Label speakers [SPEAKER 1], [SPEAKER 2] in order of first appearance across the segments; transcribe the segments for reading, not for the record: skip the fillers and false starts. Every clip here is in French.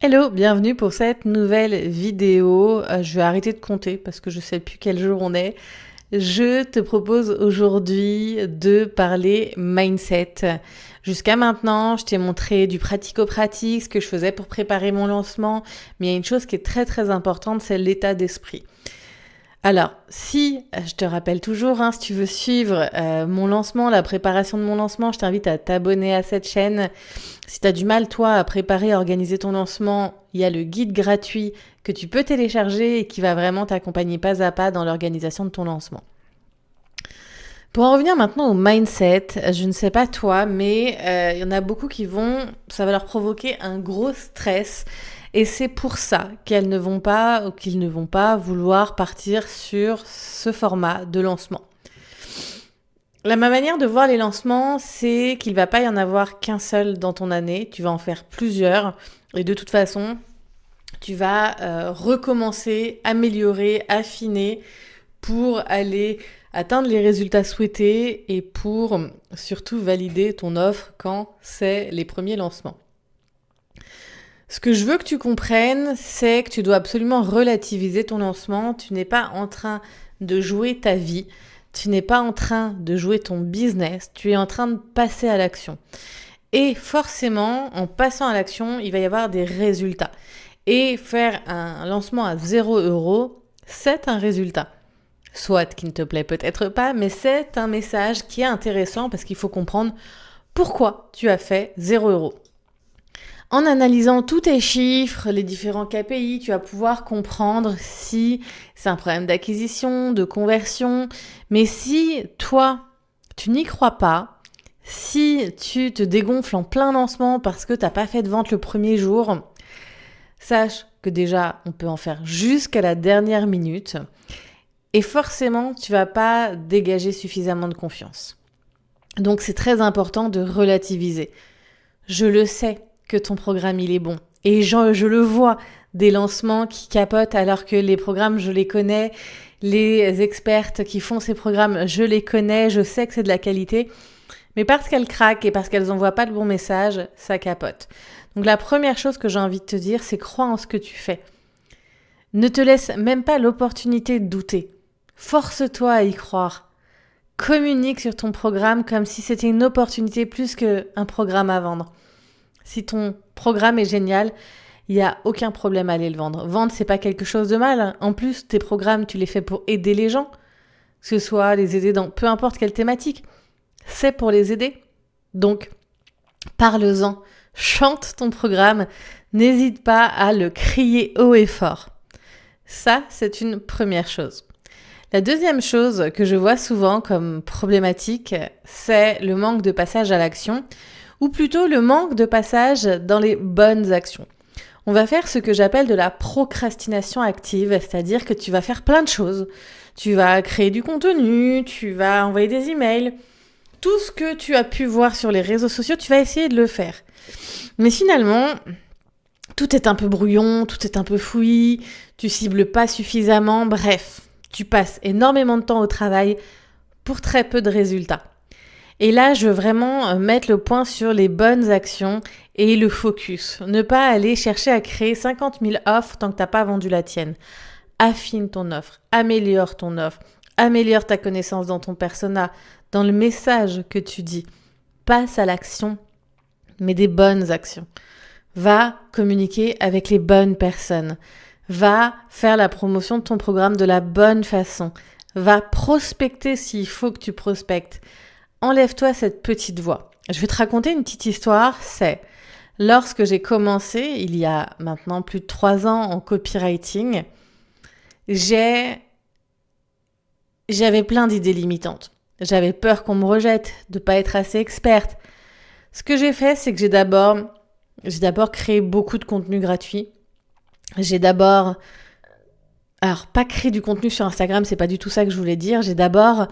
[SPEAKER 1] Hello, bienvenue pour cette nouvelle vidéo. Je vais arrêter de compter parce que je sais plus quel jour on est. Je te propose aujourd'hui de parler mindset. Jusqu'à maintenant, je t'ai montré du pratico-pratique, ce que je faisais pour préparer mon lancement, mais il y a une chose qui est très très importante, c'est l'état d'esprit. Alors, si, je te rappelle toujours, si tu veux suivre mon lancement, la préparation de mon lancement, je t'invite à t'abonner à cette chaîne. Si tu as du mal, toi, à préparer, à organiser ton lancement, il y a le guide gratuit que tu peux télécharger et qui va vraiment t'accompagner pas à pas dans l'organisation de ton lancement. Pour en revenir maintenant au mindset, je ne sais pas toi, mais il y en a beaucoup ça va leur provoquer un gros stress. Et c'est pour ça qu'elles ne vont pas ou qu'ils ne vont pas vouloir partir sur ce format de lancement. Ma manière de voir les lancements, c'est qu'il ne va pas y en avoir qu'un seul dans ton année. Tu vas en faire plusieurs. Et de toute façon, tu vas recommencer, améliorer, affiner pour aller atteindre les résultats souhaités et pour surtout valider ton offre quand c'est les premiers lancements. Ce que je veux que tu comprennes, c'est que tu dois absolument relativiser ton lancement. Tu n'es pas en train de jouer ta vie. Tu n'es pas en train de jouer ton business. Tu es en train de passer à l'action. Et forcément, en passant à l'action, il va y avoir des résultats. Et faire un lancement à 0 €, c'est un résultat. Soit qui ne te plaît peut-être pas, mais c'est un message qui est intéressant parce qu'il faut comprendre pourquoi tu as fait 0 €. En analysant tous tes chiffres, les différents KPI, tu vas pouvoir comprendre si c'est un problème d'acquisition, de conversion. Mais si toi, tu n'y crois pas, si tu te dégonfles en plein lancement parce que tu n'as pas fait de vente le premier jour, sache que déjà, on peut en faire jusqu'à la dernière minute. Et forcément, tu vas pas dégager suffisamment de confiance. Donc, c'est très important de relativiser. Je le sais que ton programme, il est bon. Et je le vois, des lancements qui capotent alors que les programmes, je les connais. Les expertes qui font ces programmes, je les connais. Je sais que c'est de la qualité. Mais parce qu'elles craquent et parce qu'elles n'envoient pas le bon message, ça capote. Donc, la première chose que j'ai envie de te dire, c'est crois en ce que tu fais. Ne te laisse même pas l'opportunité de douter. Force-toi à y croire. Communique sur ton programme comme si c'était une opportunité plus qu'un programme à vendre. Si ton programme est génial, il n'y a aucun problème à aller le vendre. Vendre, c'est pas quelque chose de mal. En plus, tes programmes, tu les fais pour aider les gens. Que ce soit les aider dans peu importe quelle thématique. C'est pour les aider. Donc, parle-en. Chante ton programme. N'hésite pas à le crier haut et fort. Ça, c'est une première chose. La deuxième chose que je vois souvent comme problématique, c'est le manque de passage à l'action, ou plutôt le manque de passage dans les bonnes actions. On va faire ce que j'appelle de la procrastination active, c'est-à-dire que tu vas faire plein de choses. Tu vas créer du contenu, tu vas envoyer des emails. Tout ce que tu as pu voir sur les réseaux sociaux, tu vas essayer de le faire. Mais finalement, tout est un peu brouillon, tout est un peu fouillis, tu cibles pas suffisamment, bref. Tu passes énormément de temps au travail pour très peu de résultats. Et là, je veux vraiment mettre le point sur les bonnes actions et le focus. Ne pas aller chercher à créer 50 000 offres tant que tu n'as pas vendu la tienne. Affine ton offre, améliore ton offre, améliore ta connaissance dans ton persona, dans le message que tu dis. Passe à l'action, mais des bonnes actions. Va communiquer avec les bonnes personnes. Va faire la promotion de ton programme de la bonne façon. Va prospecter s'il faut que tu prospectes. Enlève-toi cette petite voix. Je vais te raconter une petite histoire. C'est lorsque j'ai commencé, il y a maintenant plus de 3 ans en copywriting, j'avais plein d'idées limitantes. J'avais peur qu'on me rejette, de ne pas être assez experte. Ce que j'ai fait, c'est que j'ai d'abord créé beaucoup de contenu gratuit. Alors pas créer du contenu sur Instagram, c'est pas du tout ça que je voulais dire. J'ai d'abord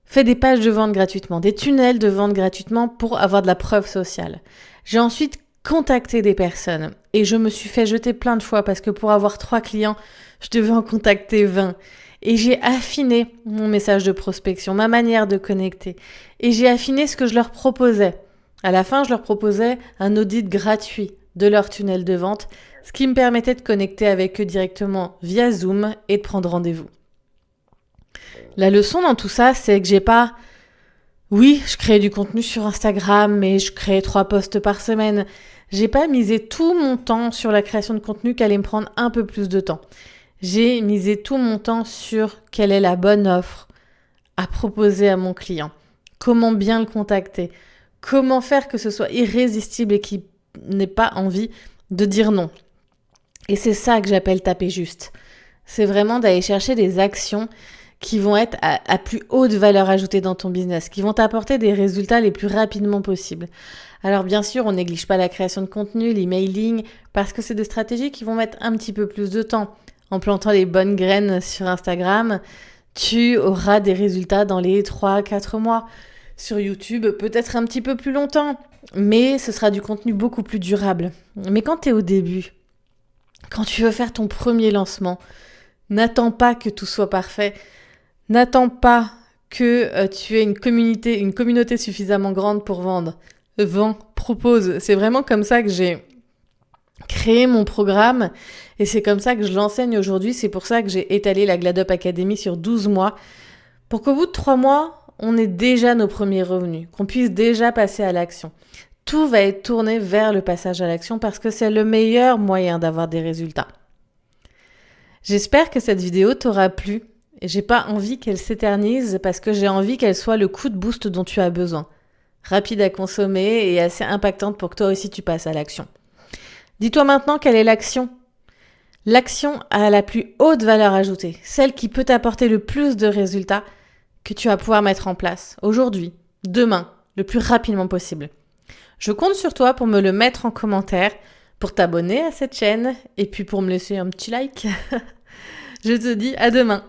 [SPEAKER 1] fait des pages de vente gratuitement, des tunnels de vente gratuitement pour avoir de la preuve sociale. J'ai ensuite contacté des personnes et je me suis fait jeter plein de fois parce que pour avoir 3 clients, je devais en contacter 20. Et j'ai affiné mon message de prospection, ma manière de connecter. Et j'ai affiné ce que je leur proposais. À la fin, je leur proposais un audit gratuit de leur tunnel de vente, ce qui me permettait de connecter avec eux directement via Zoom et de prendre rendez-vous. La leçon dans tout ça, c'est que je créais du contenu sur Instagram, mais je créais 3 posts par semaine. J'ai pas misé tout mon temps sur la création de contenu qui allait me prendre un peu plus de temps. J'ai misé tout mon temps sur quelle est la bonne offre à proposer à mon client, comment bien le contacter, comment faire que ce soit irrésistible et qu'il n'ait pas envie de dire non. Et c'est ça que j'appelle taper juste. C'est vraiment d'aller chercher des actions qui vont être à plus haute valeur ajoutée dans ton business, qui vont t'apporter des résultats les plus rapidement possibles. Alors bien sûr, on néglige pas la création de contenu, l'emailing, parce que c'est des stratégies qui vont mettre un petit peu plus de temps. En plantant les bonnes graines sur Instagram, tu auras des résultats dans les 3-4 mois. Sur YouTube, peut-être un petit peu plus longtemps, mais ce sera du contenu beaucoup plus durable. Mais quand tu es au début, quand tu veux faire ton premier lancement, n'attends pas que tout soit parfait. N'attends pas que tu aies une communauté suffisamment grande pour vendre. Vends, propose. C'est vraiment comme ça que j'ai créé mon programme et c'est comme ça que je l'enseigne aujourd'hui. C'est pour ça que j'ai étalé la GladUp Academy sur 12 mois pour qu'au bout de 3 mois, on ait déjà nos premiers revenus, qu'on puisse déjà passer à l'action. Tout va être tourné vers le passage à l'action parce que c'est le meilleur moyen d'avoir des résultats. J'espère que cette vidéo t'aura plu. J'ai pas envie qu'elle s'éternise parce que j'ai envie qu'elle soit le coup de boost dont tu as besoin. Rapide à consommer et assez impactante pour que toi aussi tu passes à l'action. Dis-toi maintenant quelle est l'action. L'action à la plus haute valeur ajoutée, celle qui peut t'apporter le plus de résultats que tu vas pouvoir mettre en place aujourd'hui, demain, le plus rapidement possible. Je compte sur toi pour me le mettre en commentaire, pour t'abonner à cette chaîne et puis pour me laisser un petit like. Je te dis à demain.